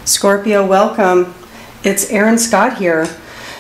Scorpio, welcome. It's Erin Scott here.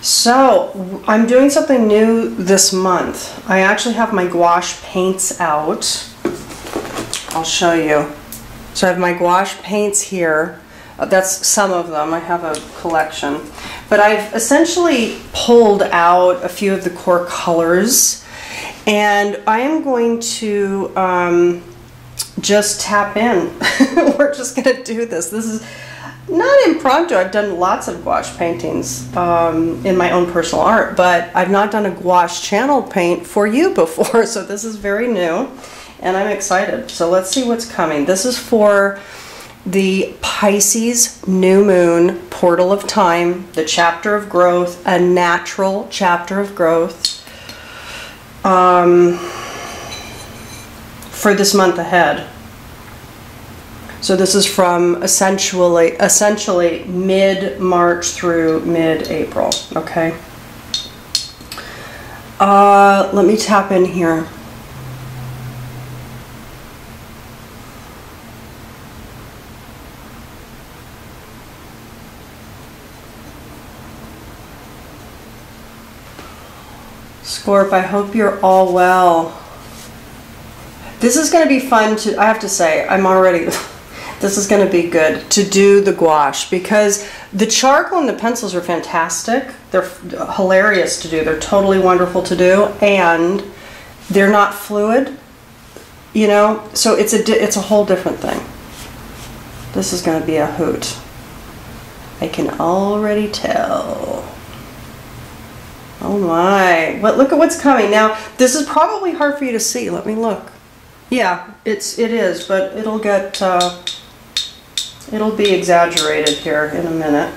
So, I'm doing something new this month. I actually have my gouache paints out. I'll show you. So I have my gouache paints here. That's some of them. I have a collection. But I've essentially pulled out a few of the core colors. And I am going to just tap in. We're just going to do this. This is not impromptu. I've done lots of gouache paintings in my own personal art, but I've not done a gouache channel paint for you before, so this is very new, and I'm excited. So let's see what's coming. This is for the Pisces new moon portal of time, the chapter of growth, a natural chapter of growth for this month ahead. So this is from essentially mid-March through mid-April, okay? Let me tap in here. Scorp, I hope you're all well. This is going to be fun to, I have to say, this is going to be good to do the gouache because the charcoal and the pencils are fantastic. They're hilarious to do. They're totally wonderful to do, and they're not fluid, you know, so it's a whole different thing. This is going to be a hoot. I can already tell. Oh my. Look at what's coming. Now, this is probably hard for you to see. Let me look. Yeah, it is, but it'll get it'll be exaggerated here in a minute.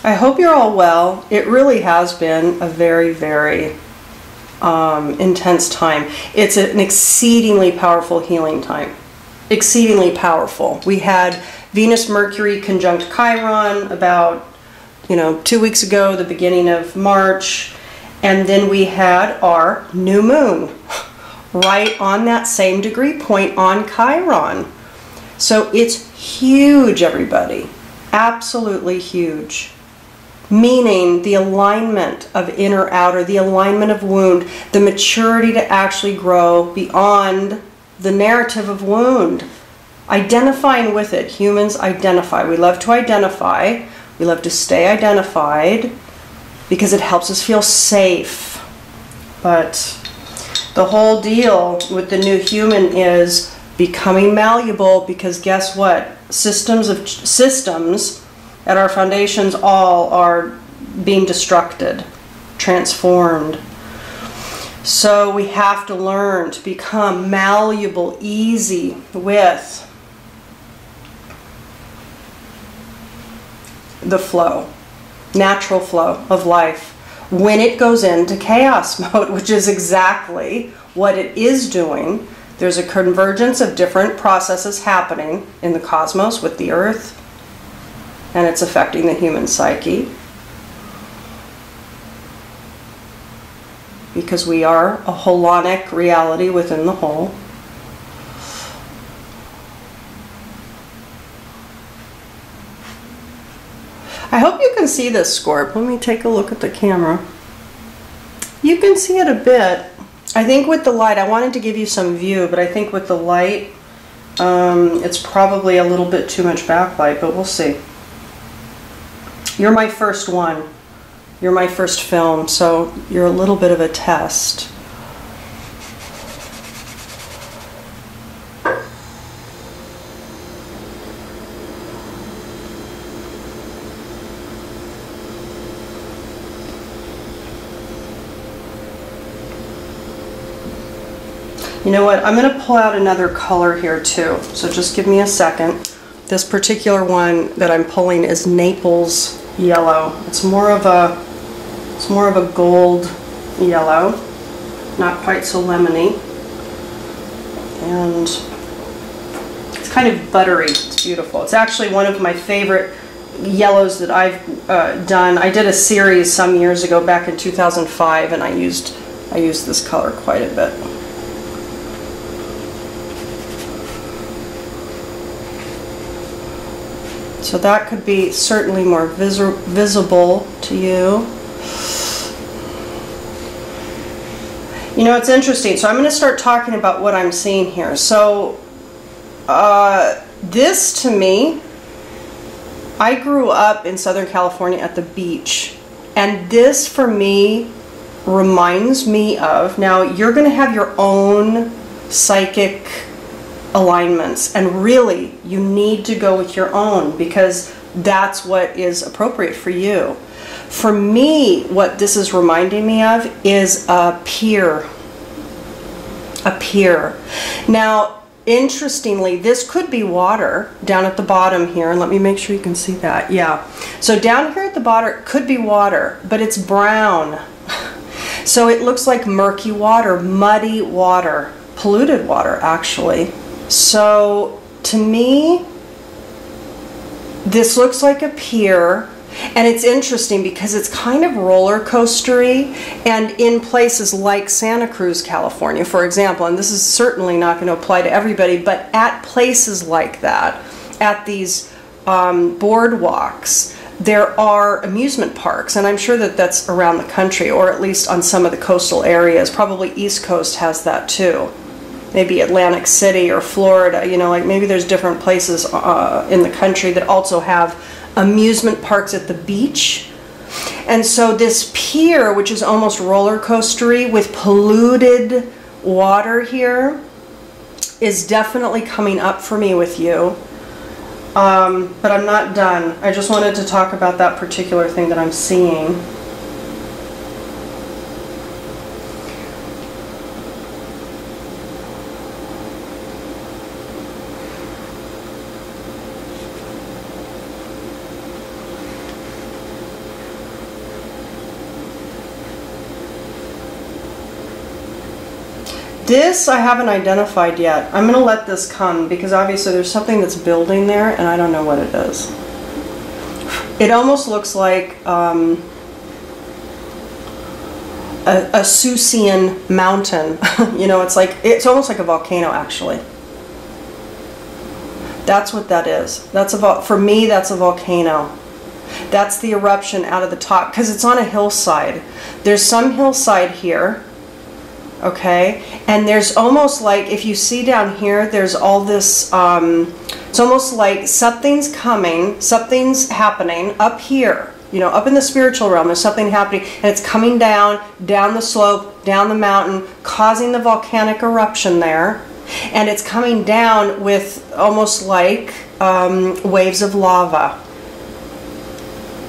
I hope you're all well. It really has been a very, very intense time. It's an exceedingly powerful healing time. Exceedingly powerful. We had Venus Mercury conjunct Chiron about 2 weeks ago, the beginning of March, and then we had our new moon right on that same degree point on Chiron. So it's huge, everybody. Absolutely huge. Meaning the alignment of inner outer, the alignment of wound, the maturity to actually grow beyond the narrative of wound. Identifying with it. Humans identify. We love to identify. We love to stay identified because it helps us feel safe. But the whole deal with the new human is becoming malleable, because guess what? Systems at our foundations all are being destructed, transformed. So we have to learn to become malleable, easy with the flow, natural flow of life when it goes into chaos mode, which is exactly what it is doing. There's a convergence of different processes happening in the cosmos with the earth, and it's affecting the human psyche. Because we are a holonic reality within the whole. I hope you can see this, Scorp. Let me take a look at the camera. You can see it a bit. I think with the light, I wanted to give you some view, but I think with the light, it's probably a little bit too much backlight, but we'll see. You're my first one. You're my first film, so you're a little bit of a test. You know what? I'm going to pull out another color here too, so just give me a second. This particular one that I'm pulling is Naples yellow. It's more of a gold yellow, not quite so lemony, and it's kind of buttery. It's beautiful. It's actually one of my favorite yellows that I've done. I did a series some years ago, back in 2005, and I used I use this color quite a bit. So that could be certainly more visible to you. You know, it's interesting. So I'm going to start talking about what I'm seeing here. So this to me, I grew up in Southern California at the beach. And this for me reminds me of, now you're going to have your own psychic alignments, and really you need to go with your own, because that's what is appropriate for you. For me, what this is reminding me of is a pier. A pier. Now, interestingly, this could be water down at the bottom here, and let me make sure you can see that. Yeah. So down here at the bottom it could be water, but it's brown. So it looks like murky water, muddy water, polluted water actually. So to me, this looks like a pier, and it's interesting because it's kind of roller coastery, and in places like Santa Cruz, California, for example, and this is certainly not going to apply to everybody, but at places like that, at these boardwalks, there are amusement parks, and I'm sure that that's around the country, or at least on some of the coastal areas. Probably East Coast has that too. Maybe Atlantic City or Florida, you know, like maybe there's different places in the country that also have amusement parks at the beach. And so this pier, which is almost roller coastery with polluted water here, is definitely coming up for me with you. But I'm not done. I just wanted to talk about that particular thing that I'm seeing. This I haven't identified yet. I'm going to let this come because obviously there's something that's building there and I don't know what it is. It almost looks like a Susian mountain. You know, it's almost like a volcano actually. That's what that is. For me, that's a volcano. That's the eruption out of the top because it's on a hillside. There's some hillside here. Okay, and there's almost like, if you see down here, there's all this, it's almost like something's coming, something's happening up here, you know, up in the spiritual realm, there's something happening, and it's coming down the slope, down the mountain, causing the volcanic eruption there, and it's coming down with almost like waves of lava.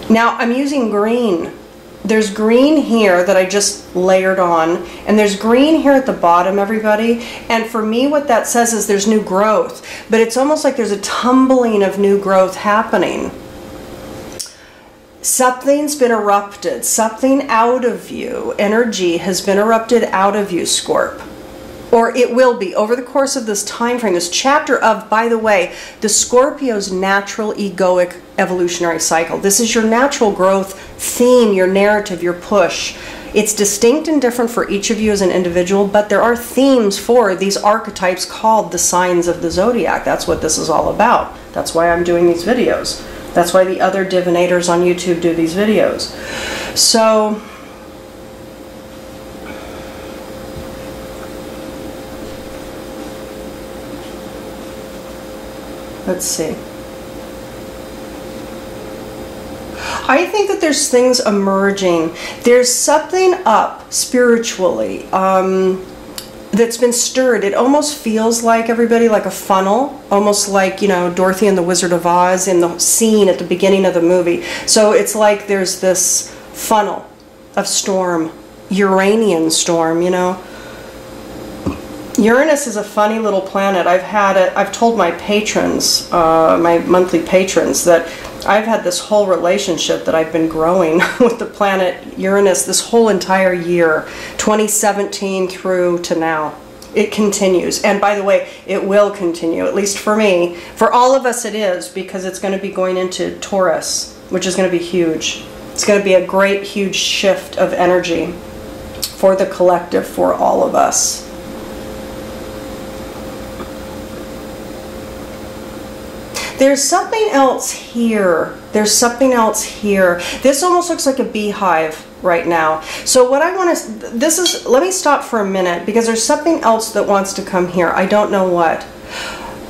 Now, I'm using green. There's green here that I just layered on, and there's green here at the bottom, everybody. And for me, what that says is there's new growth, but it's almost like there's a tumbling of new growth happening. Something's been erupted, something out of you, energy has been erupted out of you, Scorp. Or it will be over the course of this time frame, this chapter of, by the way, the Scorpio's natural egoic evolutionary cycle. This is your natural growth theme, your narrative, your push. It's distinct and different for each of you as an individual, but there are themes for these archetypes called the signs of the zodiac. That's what this is all about. That's why I'm doing these videos. That's why the other divinators on YouTube do these videos. So let's see. I think that there's things emerging. There's something up spiritually that's been stirred. It almost feels like, everybody, like a funnel, almost like, you know, Dorothy and the Wizard of Oz in the scene at the beginning of the movie. So it's like there's this funnel of storm, Uranian storm, you know. Uranus is a funny little planet. I've told my patrons, my monthly patrons, that I've had this whole relationship that I've been growing with the planet Uranus this whole entire year, 2017 through to now. It continues. And by the way, it will continue, at least for me. For all of us it is, because it's going to be going into Taurus, which is going to be huge. It's going to be a great, huge shift of energy for the collective, for all of us. There's something else here. There's something else here. This almost looks like a beehive right now. So what I want to, let me stop for a minute because there's something else that wants to come here. I don't know what.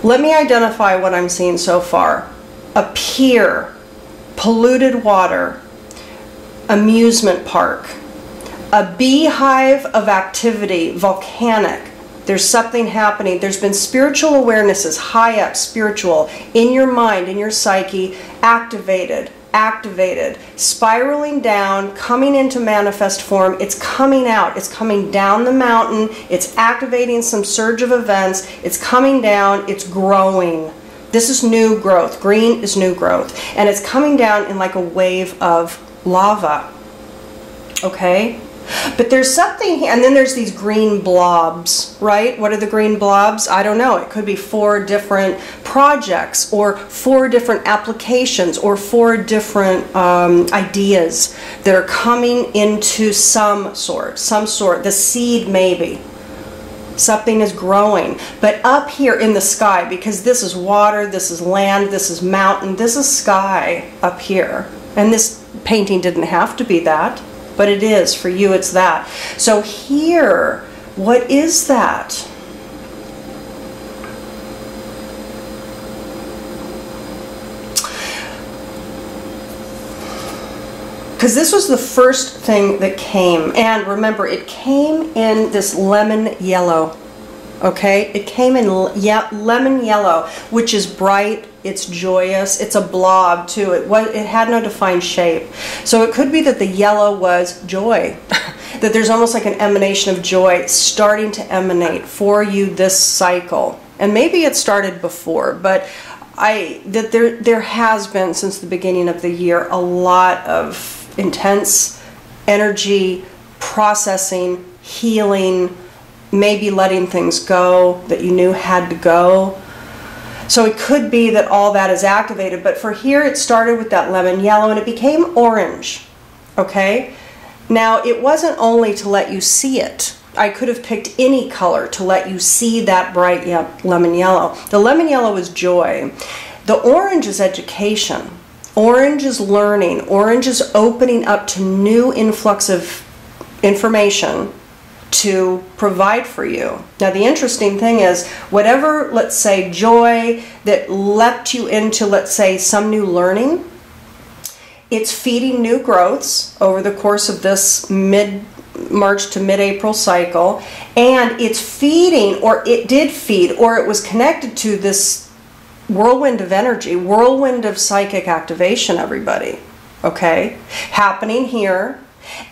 Let me identify what I'm seeing so far. A pier, polluted water, amusement park, a beehive of activity, volcanic. There's something happening. There's been spiritual awarenesses, high up, spiritual, in your mind, in your psyche, activated, spiraling down, coming into manifest form. It's coming out. It's coming down the mountain. It's activating some surge of events. It's coming down. It's growing. This is new growth. Green is new growth. And it's coming down in like a wave of lava. Okay? But there's something here, and then there's these green blobs, right? What are the green blobs? I don't know. It could be 4 different projects or 4 different applications or 4 different ideas that are coming into some sort, the seed maybe. Something is growing. But up here in the sky, because this is water, this is land, this is mountain, this is sky up here. And this painting didn't have to be that. But it is. For you, it's that. So here, what is that? Because this was the first thing that came. And remember, it came in this lemon yellow. Okay? It came in lemon yellow, which is bright. It's joyous. It's a blob too. It had no defined shape. So it could be that the yellow was joy. That there's almost like an emanation of joy starting to emanate for you this cycle. And maybe it started before, but there has been since the beginning of the year a lot of intense energy, processing, healing, maybe letting things go that you knew had to go. So it could be that all that is activated, but for here it started with that lemon yellow and it became orange, okay? Now it wasn't only to let you see it. I could have picked any color to let you see that bright lemon yellow. The lemon yellow is joy. The orange is education. Orange is learning. Orange is opening up to new influx of information to provide for you. Now the interesting thing is, whatever, let's say, joy that leapt you into, let's say, some new learning, it's feeding new growths over the course of this mid-March to mid-April cycle, and it's feeding, or it did feed, or it was connected to this whirlwind of energy, whirlwind of psychic activation, everybody, okay, happening here.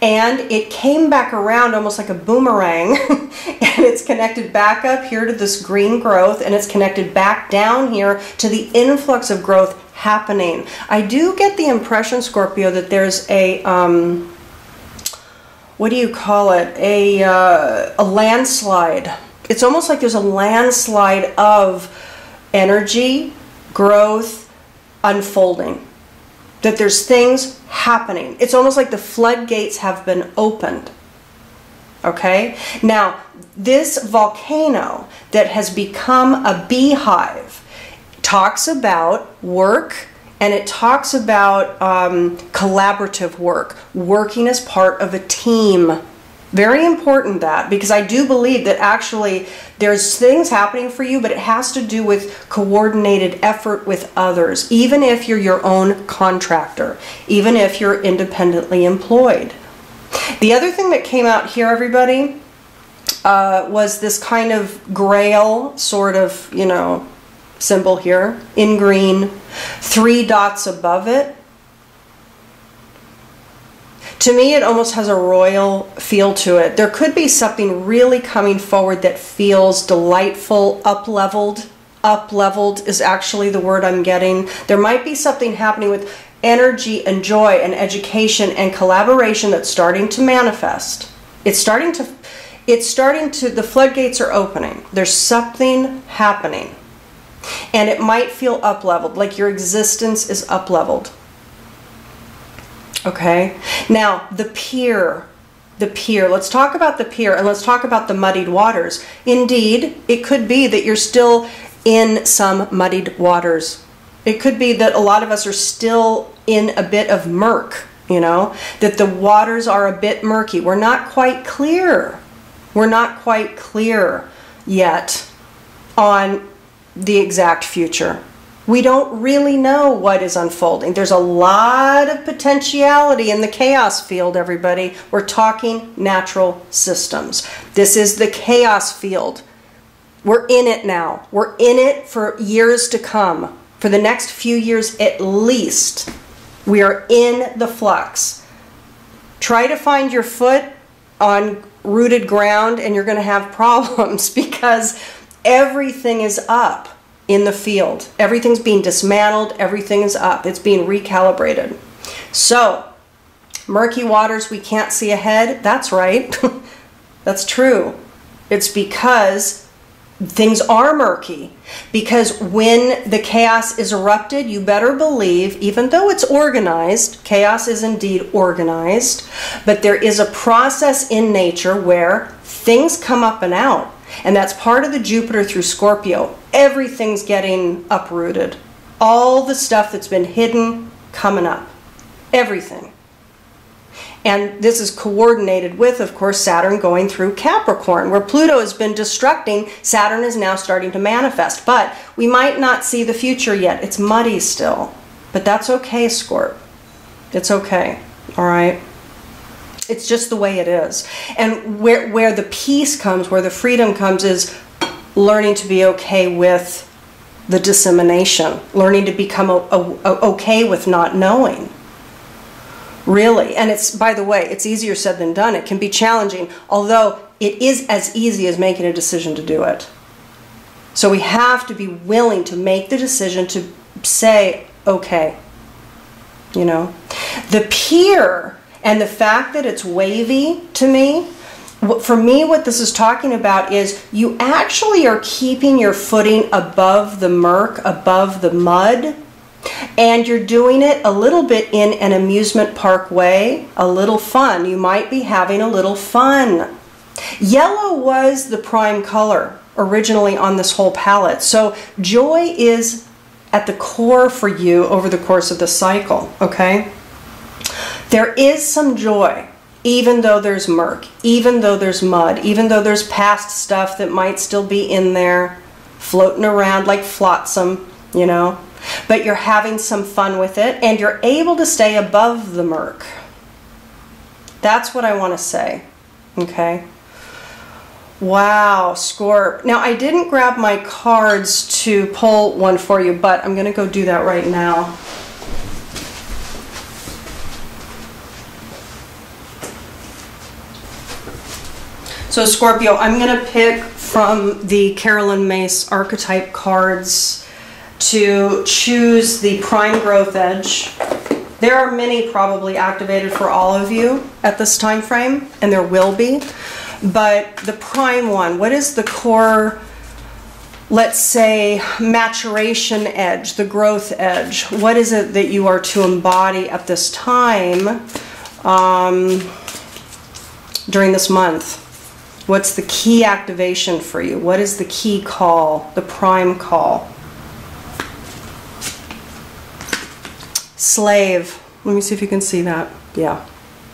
And it came back around almost like a boomerang and it's connected back up here to this green growth, and it's connected back down here to the influx of growth happening. I do get the impression, Scorpio, that there's a what do you call it, a landslide. It's almost like there's a landslide of energy, growth, unfolding. That there's things happening. It's almost like the floodgates have been opened. Okay? Now, this volcano that has become a beehive talks about work, and it talks about collaborative work, working as part of a team. Very important that, because I do believe that actually there's things happening for you, but it has to do with coordinated effort with others, even if you're your own contractor, even if you're independently employed. The other thing that came out here, everybody, was this kind of grail sort of, you know, symbol here in green, 3 dots above it. To me, it almost has a royal feel to it. There could be something really coming forward that feels delightful, up-leveled. Up-leveled is actually the word I'm getting. There might be something happening with energy and joy and education and collaboration that's starting to manifest. It's starting to, the floodgates are opening. There's something happening. And it might feel up-leveled, like your existence is up-leveled. Okay, now the pier, the pier. Let's talk about the pier, and let's talk about the muddied waters. Indeed, it could be that you're still in some muddied waters. It could be that a lot of us are still in a bit of murk, you know, that the waters are a bit murky. We're not quite clear. We're not quite clear yet on the exact future. We don't really know what is unfolding. There's a lot of potentiality in the chaos field, everybody. We're talking natural systems. This is the chaos field. We're in it now. We're in it for years to come. For the next few years at least, we are in the flux. Try to find your foot on rooted ground and you're going to have problems because everything is up in the field. Everything's being dismantled. Everything is up. It's being recalibrated. So, murky waters, we can't see ahead. That's right. That's true. It's because things are murky. Because when the chaos is erupted, you better believe, even though it's organized, chaos is indeed organized, but there is a process in nature where things come up and out. And that's part of the Jupiter through Scorpio. Everything's getting uprooted. All the stuff that's been hidden coming up. Everything. And this is coordinated with, of course, Saturn going through Capricorn. Where Pluto has been destructing, Saturn is now starting to manifest. But we might not see the future yet. It's muddy still. But that's okay, Scorp. It's okay. All right? It's just the way it is. And where the peace comes, where the freedom comes, is learning to be okay with the dissemination. Learning to become okay with not knowing. Really. And it's, by the way, it's easier said than done. It can be challenging, although it is as easy as making a decision to do it. So we have to be willing to make the decision to say, okay. You know? The pier and the fact that it's wavy, to me, for me, what this is talking about is you actually are keeping your footing above the murk, above the mud, and you're doing it a little bit in an amusement park way, a little fun. You might be having a little fun. Yellow was the prime color originally on this whole palette, so joy is at the core for you over the course of the cycle, okay? There is some joy, even though there's murk, even though there's mud, even though there's past stuff that might still be in there, floating around like flotsam, you know. But you're having some fun with it, and you're able to stay above the murk. That's what I want to say, okay? Wow, Scorp. Now, I didn't grab my cards to pull one for you, but I'm going to go do that right now. So Scorpio, I'm going to pick from the Carolyn Mace archetype cards to choose the prime growth edge. There are many probably activated for all of you at this time frame, and there will be. But the prime one, what is the core, let's say, maturation edge, the growth edge? What is it that you are to embody at this time during this month? What's the key activation for you? What is the key call, the prime call? Slave. Let me see if you can see that. Yeah.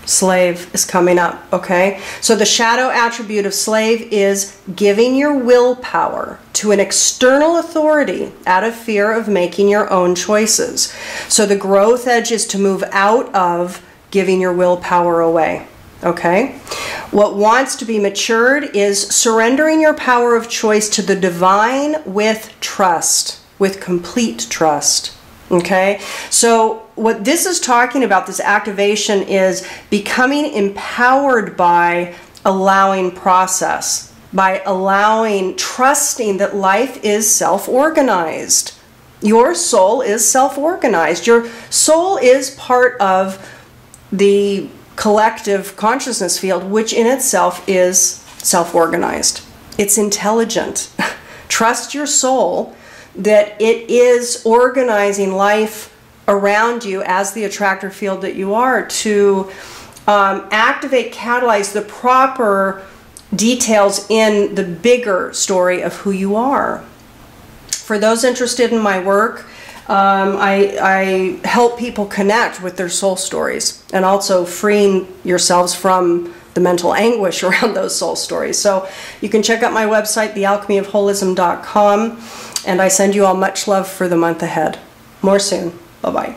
Slave is coming up, okay? So the shadow attribute of slave is giving your willpower to an external authority out of fear of making your own choices. So the growth edge is to move out of giving your willpower away, okay? What wants to be matured is surrendering your power of choice to the divine with trust, with complete trust. Okay, so what this is talking about, this activation, is becoming empowered by allowing process, by allowing, trusting that life is self-organized. Your soul is self-organized. Your soul is part of the collective consciousness field, which in itself is self-organized. It's intelligent. Trust your soul that it is organizing life around you as the attractor field that you are to activate, catalyze the proper details in the bigger story of who you are. For those interested in my work, I help people connect with their soul stories and also freeing yourselves from the mental anguish around those soul stories. So you can check out my website, thealchemyofholism.com, and I send you all much love for the month ahead. More soon. Bye-bye.